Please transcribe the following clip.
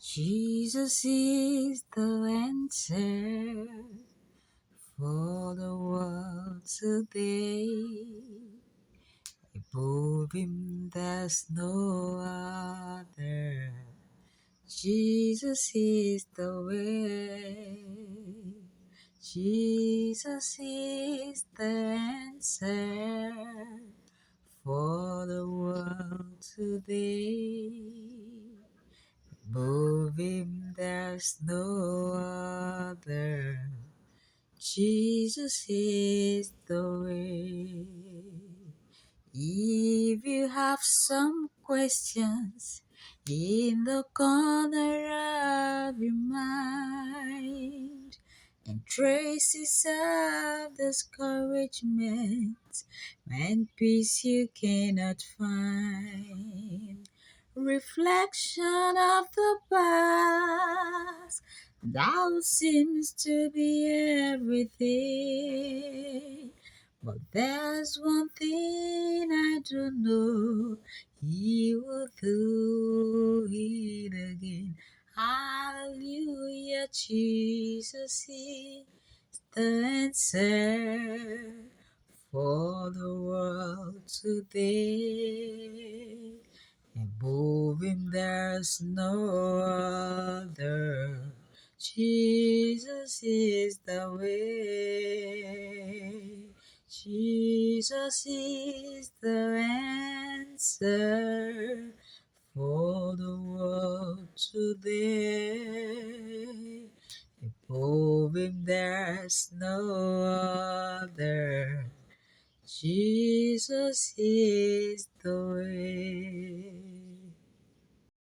Jesus is the answer for the world today. Above him there's no other. Jesus is the way. Jesus is the answer for the world today. Above him there's no other. Jesus is the way. If you have some questions in the corner of your mind and traces of discouragement and peace you cannot find, reflection of the past, thou seems to be everything. But there's one thing I do know, he will do it again. Hallelujah, Jesus is the answer for the world today. Above him there's no other. Jesus is the way. Jesus is the answer for the world today. Above him there's no other. Jesus is the way.